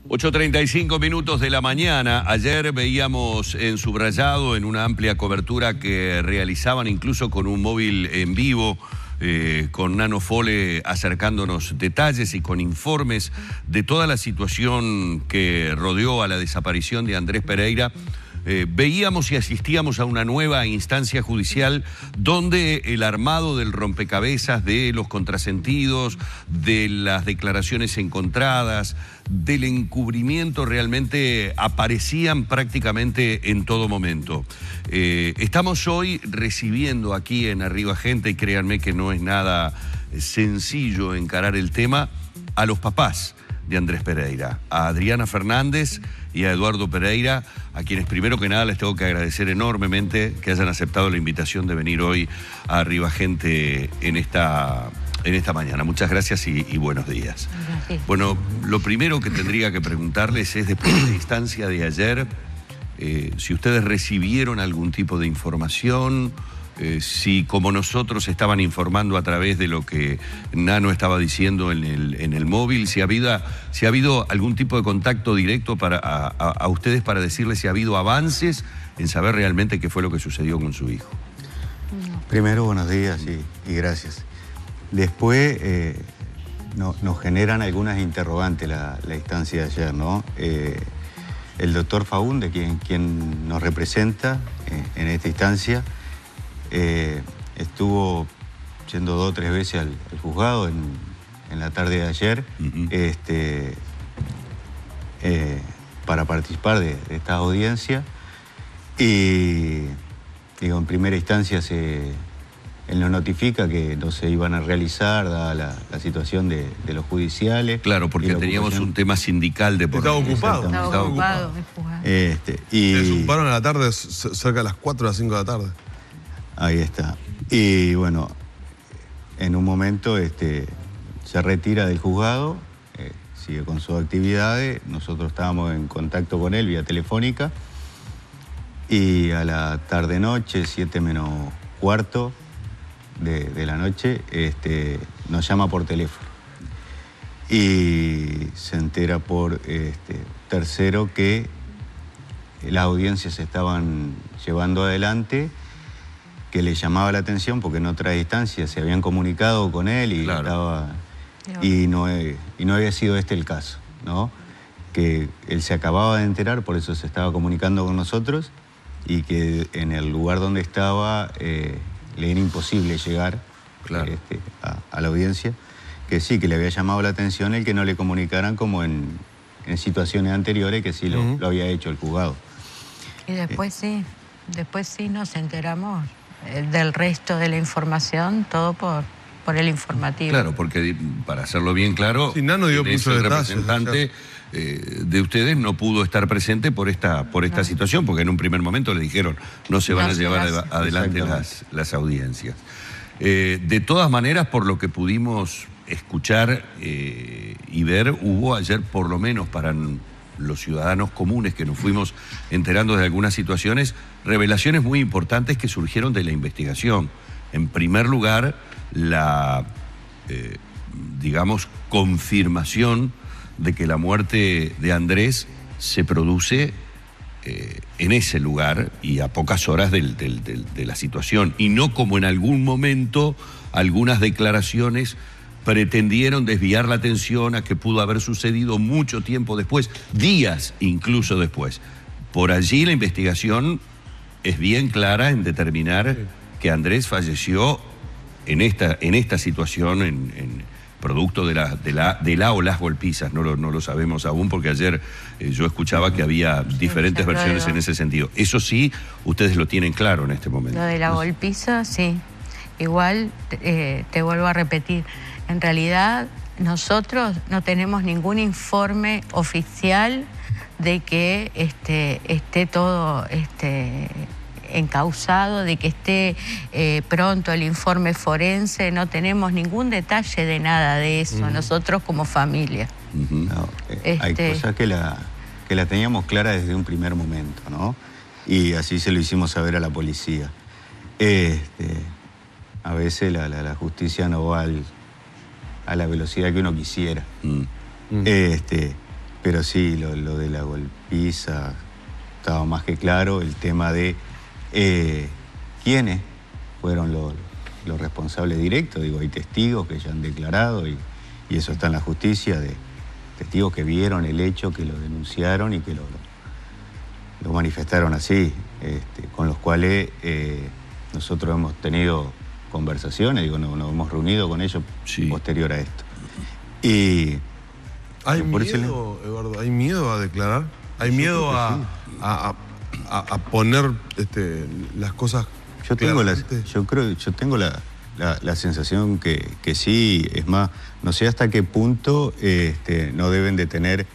8:35 de la mañana. Ayer veíamos en subrayado, en una amplia cobertura que realizaban incluso con un móvil en vivo, con Nano Fole acercándonos detalles y con informes de toda la situación que rodeó a la desaparición de Andrés Pereira. Veíamos y asistíamos a una nueva instancia judicial donde el armado del rompecabezas, de los contrasentidos, de las declaraciones encontradas, del encubrimiento realmente aparecían prácticamente en todo momento. Estamos hoy recibiendo aquí en Arriba Gente, y créanme que no es nada sencillo encarar el tema, a los papás de Andrés Pereira, a Adriana Fernández y a Eduardo Pereira, a quienes primero que nada les tengo que agradecer enormemente que hayan aceptado la invitación de venir hoy a Arriba Gente en esta mañana. Muchas gracias y buenos días. Gracias. Bueno, lo primero que tendría que preguntarles es, después de la instancia de ayer, si ustedes recibieron algún tipo de información, si como nosotros estaban informando a través de lo que Nano estaba diciendo en el móvil, si ha habido algún tipo de contacto directo a ustedes para decirles si ha habido avances en saber realmente qué fue lo que sucedió con su hijo. Primero, buenos días y gracias. Después nos generan algunas interrogantes la instancia de ayer, ¿no? El doctor Faúnde, quien nos representa en esta instancia, estuvo yendo 2 o 3 veces al juzgado en la tarde de ayer, para participar de esta audiencia, y digo, en primera instancia él nos notifica que no se iban a realizar dada la situación de los judiciales. Claro, porque teníamos un tema sindical de por Estaba ocupado. Estaba ocupado. Y se sumaron a la tarde, cerca de las 4 o las 5 de la tarde. Ahí está. Y bueno, en un momento se retira del juzgado, sigue con sus actividades. Nosotros estábamos en contacto con él vía telefónica, y a la tarde-noche, 7 menos cuarto de la noche, nos llama por teléfono y se entera por tercero que las audiencias se estaban llevando adelante, que le llamaba la atención porque en otra instancia se habían comunicado con él y claro, no había sido este el caso, ¿no? Que él se acababa de enterar, por eso se estaba comunicando con nosotros, y que en el lugar donde estaba le era imposible llegar, claro, a la audiencia, que sí, que le había llamado la atención el que no le comunicaran como en situaciones anteriores, que sí lo había hecho el juzgado. Y después sí nos enteramos del resto de la información, todo por el informativo. Claro, porque para hacerlo bien claro, sí, Nano dio el representante de ustedes no pudo estar presente por esta situación, porque en un primer momento le dijeron no se van a llevar adelante las audiencias. De todas maneras, por lo que pudimos escuchar y ver, hubo ayer, por lo menos para los ciudadanos comunes que nos fuimos enterando de algunas situaciones, revelaciones muy importantes que surgieron de la investigación. En primer lugar, la, digamos, confirmación de que la muerte de Andrés se produce en ese lugar y a pocas horas de la situación, y no como en algún momento algunas declaraciones pretendieron desviar la atención a que pudo haber sucedido mucho tiempo después, días incluso después. Por allí la investigación es bien clara en determinar que Andrés falleció en esta situación, producto de la o las golpizas. No lo sabemos aún, porque ayer yo escuchaba que había diferentes versiones en ese sentido. Eso sí, ustedes lo tienen claro en este momento. Lo de la golpiza, sí. Igual, te vuelvo a repetir, en realidad nosotros no tenemos ningún informe oficial de que esté todo encausado, de que esté pronto el informe forense. No tenemos ningún detalle de nada de eso, nosotros como familia. No, hay cosas que la teníamos clara desde un primer momento, ¿no? Y así se lo hicimos saber a la policía. A veces la justicia no va a la velocidad que uno quisiera. Pero sí, lo de la golpiza estaba más que claro. El tema de quiénes fueron los responsables directos. Digo, hay testigos que ya han declarado y eso está en la justicia, de testigos que vieron el hecho, que lo denunciaron y que lo manifestaron así, con los cuales nosotros hemos tenido conversaciones, digo, nos hemos reunido con ellos posterior a esto. Y ¿hay miedo, Eduardo? ¿Hay miedo a declarar? ¿Hay miedo a poner las cosas claramente? Yo tengo la sensación que sí. Es más, no sé hasta qué punto no deben de tener,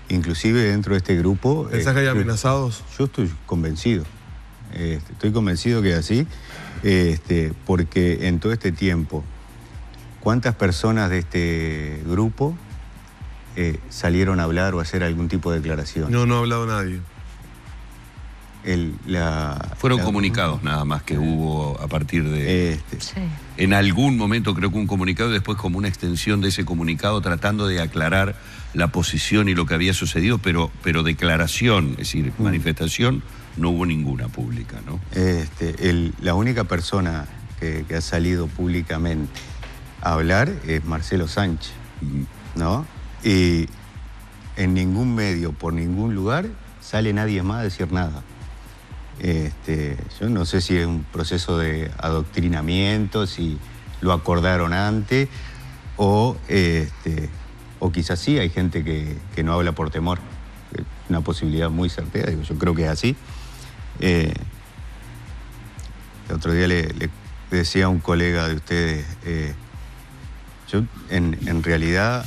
inclusive dentro de este grupo... ¿Pensás que hay amenazados? Yo estoy convencido. Estoy convencido que es así, porque en todo este tiempo, ¿cuántas personas de este grupo salieron a hablar o a hacer algún tipo de declaración? No ha hablado nadie. Fueron comunicados nada más que hubo a partir de... En algún momento creo que un comunicado y después como una extensión de ese comunicado tratando de aclarar la posición y lo que había sucedido, pero declaración, es decir, manifestación, no hubo ninguna pública, ¿no? La única persona que ha salido públicamente a hablar es Marcelo Sánchez, ¿no? Y en ningún medio, por ningún lugar, sale nadie más a decir nada. Yo no sé si es un proceso de adoctrinamiento, si lo acordaron antes, o quizás sí hay gente que no habla por temor. Una posibilidad muy certera, digo, yo creo que es así. El otro día le decía a un colega de ustedes, en realidad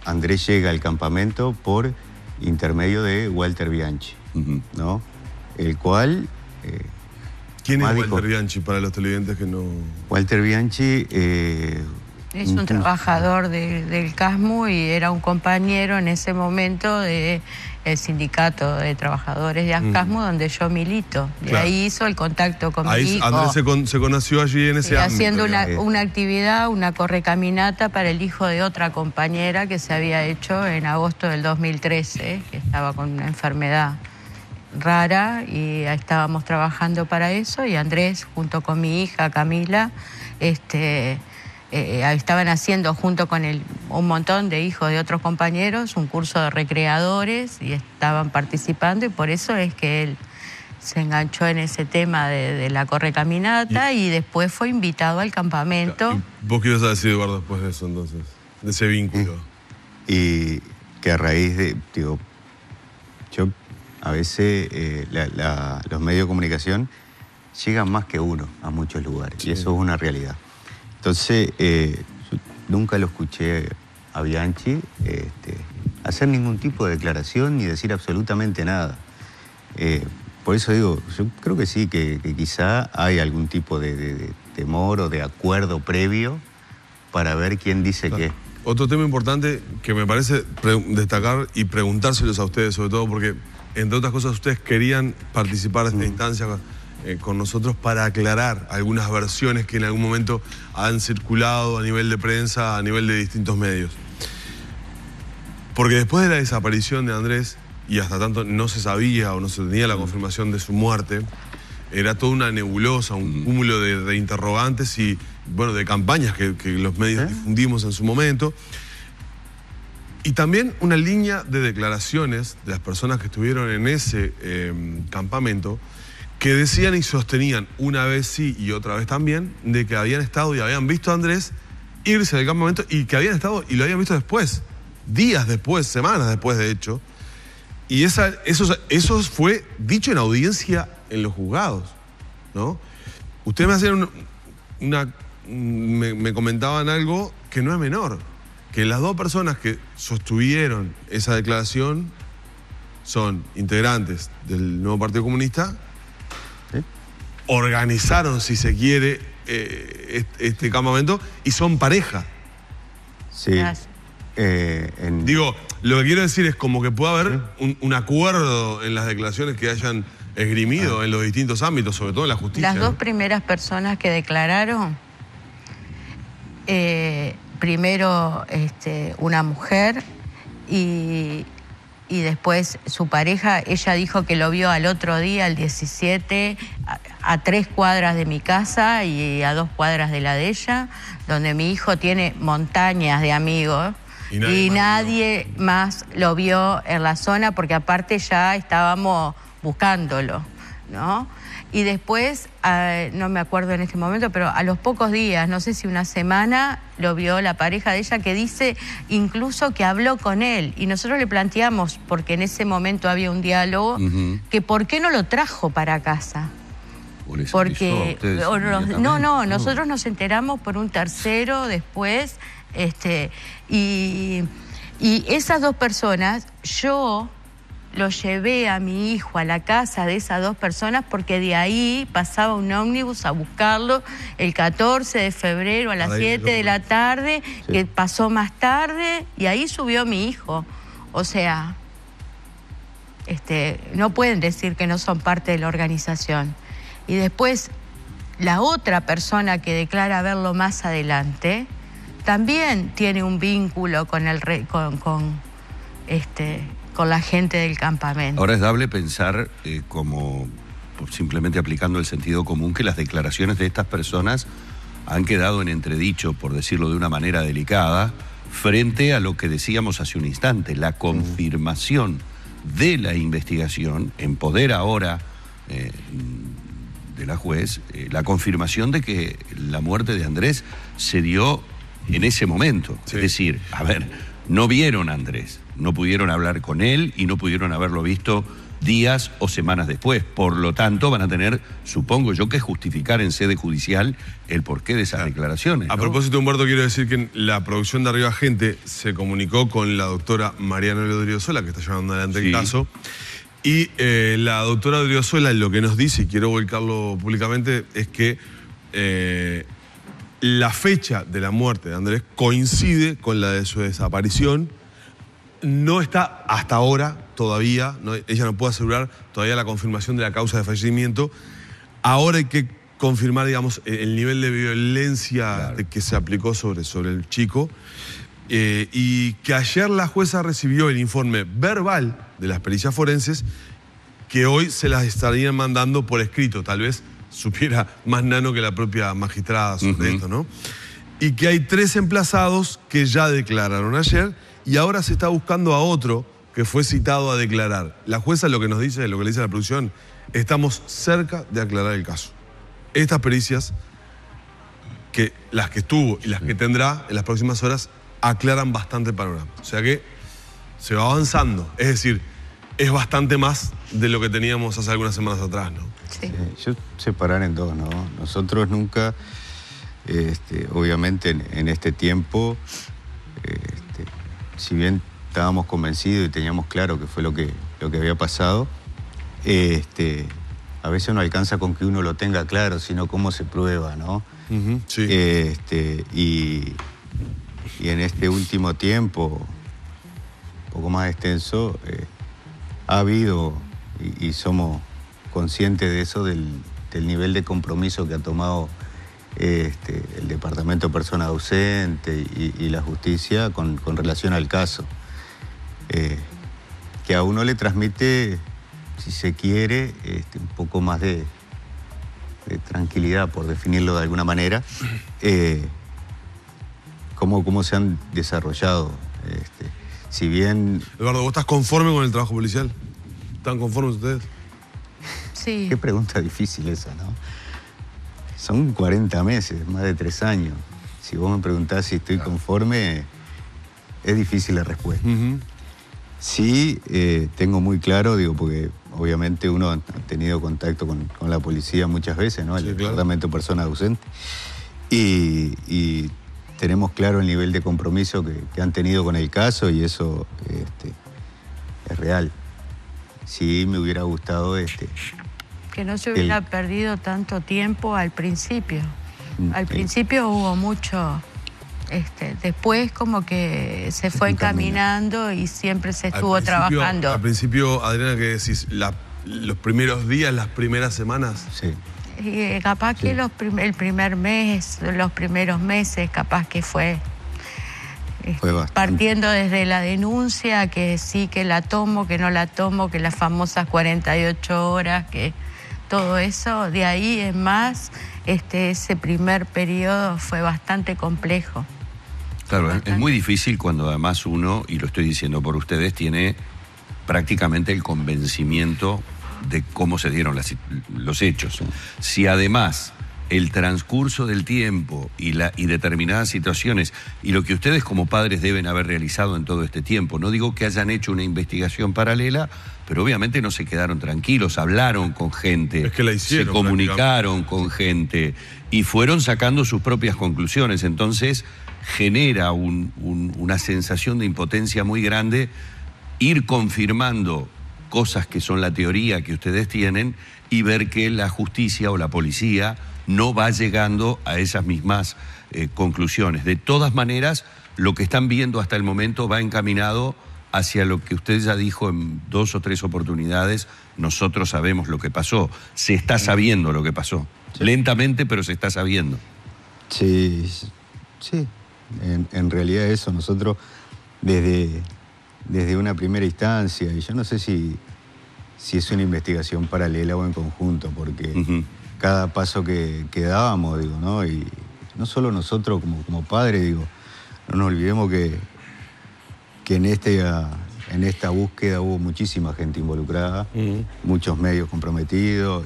Andrés llega al campamento por intermedio de Walter Bianchi, ¿no? El cual... ¿Quién es Walter Bianchi para los televidentes que no...? Walter Bianchi... es un trabajador del CASMU y era un compañero en ese momento del sindicato de trabajadores de CASMU donde yo milito. Y ahí hizo el contacto con mi hijo. Andrés se conoció allí en ese ámbito. Haciendo una actividad, una correcaminata para el hijo de otra compañera que se había hecho en agosto del 2013, que estaba con una enfermedad rara y estábamos trabajando para eso, y Andrés junto con mi hija Camila estaban haciendo junto con un montón de hijos de otros compañeros un curso de recreadores y estaban participando, y por eso es que él se enganchó en ese tema de la correcaminata y después fue invitado al campamento. ¿Vos qué ibas a decir, Eduardo, después de eso entonces? De ese vínculo. Y que a raíz de, digo, yo a veces los medios de comunicación llegan más que uno a muchos lugares, y eso es una realidad. Entonces, yo nunca lo escuché a Bianchi hacer ningún tipo de declaración ni decir absolutamente nada. Por eso digo, yo creo que sí, que quizá hay algún tipo de temor o de acuerdo previo para ver quién dice qué. Otro tema importante que me parece destacar y preguntárselos a ustedes, sobre todo porque, entre otras cosas, ustedes querían participar de esta instancia con nosotros para aclarar algunas versiones que en algún momento han circulado a nivel de prensa, a nivel de distintos medios. Porque después de la desaparición de Andrés, y hasta tanto no se sabía o no se tenía la confirmación de su muerte, era toda una nebulosa, un cúmulo de interrogantes y, bueno, de campañas que los medios difundimos en su momento. Y también una línea de declaraciones de las personas que estuvieron en ese campamento, que decían y sostenían una vez sí y otra vez también de que habían estado y habían visto a Andrés irse del campamento y que habían estado y lo habían visto después, días después, semanas después de hecho. Y eso fue dicho en audiencia en los juzgados, ¿no? Ustedes me hacían me comentaban algo que no es menor, que las dos personas que sostuvieron esa declaración son integrantes del nuevo Partido Comunista. Organizaron, si se quiere, este campamento y son pareja. Sí. Digo, lo que quiero decir es como que puede haber un acuerdo en las declaraciones que hayan esgrimido en los distintos ámbitos, sobre todo en la justicia. Las dos primeras personas que declararon, primero una mujer y y después su pareja, ella dijo que lo vio al otro día, el 17, a 3 cuadras de mi casa y a 2 cuadras de la de ella, donde mi hijo tiene montañas de amigos y nadie más lo vio en la zona, porque aparte ya estábamos buscándolo, ¿no? Y después, no me acuerdo en este momento, pero a los pocos días, no sé si una semana, lo vio la pareja de ella, que dice incluso que habló con él. Y nosotros le planteamos, porque en ese momento había un diálogo, que por qué no lo trajo para casa. Porque nosotros nos enteramos por un tercero después, y esas 2 personas, yo lo llevé a mi hijo a la casa de esas 2 personas, porque de ahí pasaba un ómnibus a buscarlo el 14 de febrero a las 7 de la tarde, que pasó más tarde, y ahí subió mi hijo. O sea, no pueden decir que no son parte de la organización. Y después, la otra persona que declara verlo más adelante, también tiene un vínculo con con la gente del campamento. Ahora es dable pensar, como simplemente aplicando el sentido común, que las declaraciones de estas personas han quedado en entredicho, por decirlo de una manera delicada, frente a lo que decíamos hace un instante, la confirmación de la investigación, en poder ahora de la juez, la confirmación de que la muerte de Andrés se dio en ese momento. Sí. Es decir, a ver, no vieron a Andrés, no pudieron hablar con él y no pudieron haberlo visto días o semanas después. Por lo tanto, van a tener, supongo yo, que justificar en sede judicial el porqué de esas declaraciones, ¿no? A propósito, Humberto, quiero decir que la producción de Arriba Gente se comunicó con la doctora Mariana Odriozola, que está llevando adelante el caso, y la doctora Odriozola lo que nos dice, y quiero volcarlo públicamente, es que la fecha de la muerte de Andrés coincide con la de su desaparición. No está hasta ahora todavía, ella no puede asegurar todavía la confirmación de la causa de fallecimiento. Ahora hay que confirmar, digamos, el nivel de violencia que se aplicó sobre el chico. Y que ayer la jueza recibió el informe verbal de las pericias forenses, que hoy se las estarían mandando por escrito. Tal vez supiera más Nano que la propia magistrada sobre esto, ¿no? Y que hay 3 emplazados que ya declararon ayer, y ahora se está buscando a otro que fue citado a declarar. La jueza lo que nos dice, lo que le dice a la producción, estamos cerca de aclarar el caso. Estas pericias, las que estuvo y las que tendrá en las próximas horas, aclaran bastante el panorama. O sea que se va avanzando. Es decir, es bastante más de lo que teníamos hace algunas semanas atrás, ¿no? Sí. Yo separar en 2, ¿no? Nosotros nunca, obviamente en este tiempo, si bien estábamos convencidos y teníamos claro que fue lo que había pasado, a veces no alcanza con que uno lo tenga claro, sino cómo se prueba, ¿no? Sí. Y en este último tiempo, un poco más extenso, ha habido, y somos conscientes de eso, del nivel de compromiso que ha tomado el Departamento de Personas Ausentes y la justicia con relación al caso. Que a uno le transmite, si se quiere, un poco más de tranquilidad, por definirlo de alguna manera, cómo se han desarrollado. Si bien... Eduardo, ¿vos estás conforme con el trabajo policial? ¿Están conformes ustedes? Sí. Qué pregunta difícil esa, ¿no? Son 40 meses, más de 3 años. Si vos me preguntás si estoy conforme, es difícil la respuesta. Sí, tengo muy claro, digo, porque obviamente uno ha tenido contacto con la policía muchas veces, ¿no? El Departamento de Personas Ausentes. Y tenemos claro el nivel de compromiso que han tenido con el caso, y eso es real. Sí, me hubiera gustado que no se hubiera perdido tanto tiempo al principio. Al principio hubo mucho... después como que se fue encaminando y siempre se estuvo trabajando. Al principio, Adriana, ¿qué decís? ¿Los primeros días, las primeras semanas? Sí. Capaz que el primer mes, los primeros meses, capaz que fue Fue bastante. Partiendo desde la denuncia, que sí, que la tomo, que no la tomo, que las famosas 48 horas, que todo eso, de ahí en más, ese primer periodo fue bastante complejo. Claro, es muy difícil cuando además uno, y lo estoy diciendo por ustedes, tiene prácticamente el convencimiento de cómo se dieron los hechos. Si además el transcurso del tiempo y determinadas situaciones y lo que ustedes como padres deben haber realizado en todo este tiempo, no digo que hayan hecho una investigación paralela, pero obviamente no se quedaron tranquilos, hablaron con gente, es que la hicieron, se comunicaron con gente y fueron sacando sus propias conclusiones. Entonces genera una sensación de impotencia muy grande ir confirmando cosas que son la teoría que ustedes tienen y ver que la justicia o la policía no va llegando a esas mismas conclusiones. De todas maneras, lo que están viendo hasta el momento va encaminado hacia lo que usted ya dijo en 2 o 3 oportunidades. Nosotros sabemos lo que pasó. Se está sabiendo lo que pasó. Sí. Lentamente, pero se está sabiendo. Sí. En realidad eso, nosotros desde una primera instancia, y yo no sé si es una investigación paralela o en conjunto, porque cada paso que dábamos, digo, ¿no? Y no solo nosotros como padres, digo, no nos olvidemos que en esta búsqueda hubo muchísima gente involucrada, muchos medios comprometidos,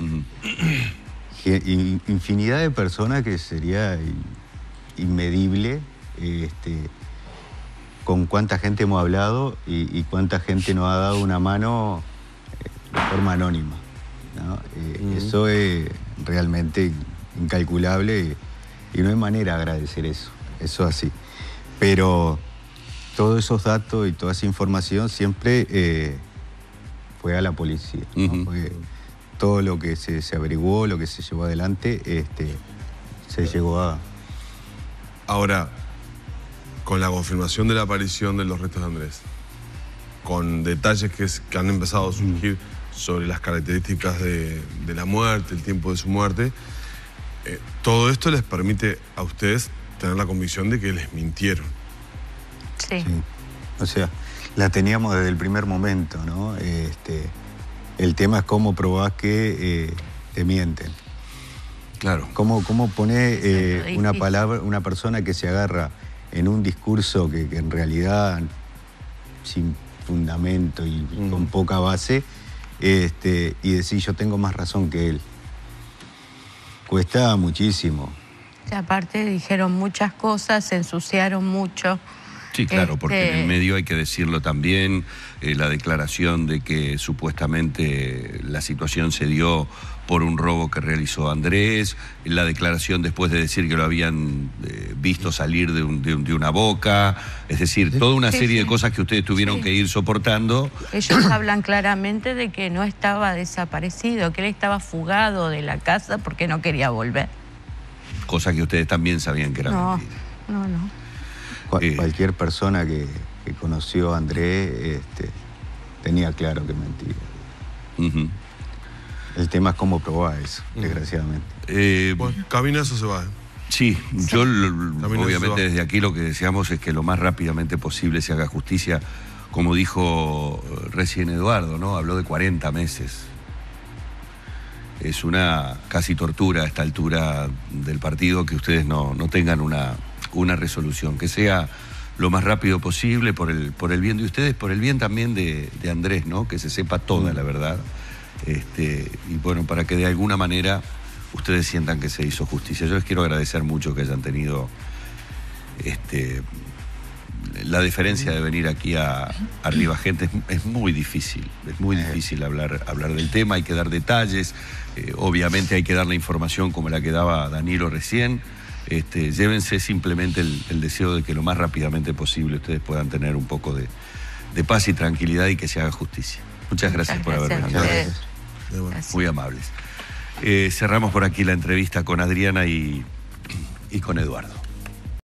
infinidad de personas que sería inmedible con cuánta gente hemos hablado y cuánta gente nos ha dado una mano de forma anónima, ¿no? Eso es realmente incalculable y no hay manera de agradecer eso es así. Pero todos esos datos y toda esa información siempre fue a la policía, ¿no? Fue todo lo que se averiguó, lo que se llevó adelante, se llegó a... Ahora, con la confirmación de la aparición de los restos de Andrés, con detalles que han empezado a surgir sobre las características de la muerte, el tiempo de su muerte, todo esto les permite a ustedes tener la convicción de que les mintieron. Sí. O sea, la teníamos desde el primer momento, ¿no? El tema es cómo probás que te mienten. Claro. ¿Cómo pone una palabra, una persona que se agarra en un discurso que en realidad sin fundamento y con poca base, y decir yo tengo más razón que él? Cuesta muchísimo. Y aparte dijeron muchas cosas, se ensuciaron mucho. Sí, claro, porque en el medio hay que decirlo también, la declaración de que supuestamente la situación se dio por un robo que realizó Andrés, la declaración después de decir que lo habían visto salir de una boca, es decir, toda una serie de cosas que ustedes tuvieron que ir soportando. Ellos hablan claramente de que no estaba desaparecido, que él estaba fugado de la casa porque no quería volver. Cosa que ustedes también sabían que era mentira. No. Cualquier persona que conoció a Andrés tenía claro que mentía. El tema es cómo probar eso, desgraciadamente. Bueno, camino eso se va. Sí, yo obviamente desde aquí lo que deseamos es que lo más rápidamente posible se haga justicia. Como dijo recién Eduardo, ¿no? Habló de 40 meses. Es una casi tortura a esta altura del partido que ustedes no tengan una resolución, que sea lo más rápido posible por el bien de ustedes, por el bien también de Andrés, ¿no? Que se sepa toda la verdad. Y bueno, para que de alguna manera ustedes sientan que se hizo justicia. Yo les quiero agradecer mucho que hayan tenido la deferencia de venir aquí a Arriba Gente. Es muy difícil, hablar del tema, hay que dar detalles, obviamente hay que dar la información como la que daba Danilo recién. Llévense simplemente el deseo de que lo más rápidamente posible ustedes puedan tener un poco de paz y tranquilidad y que se haga justicia. Muchas gracias por haber venido. Muy amables. Cerramos por aquí la entrevista con Adriana y con Eduardo.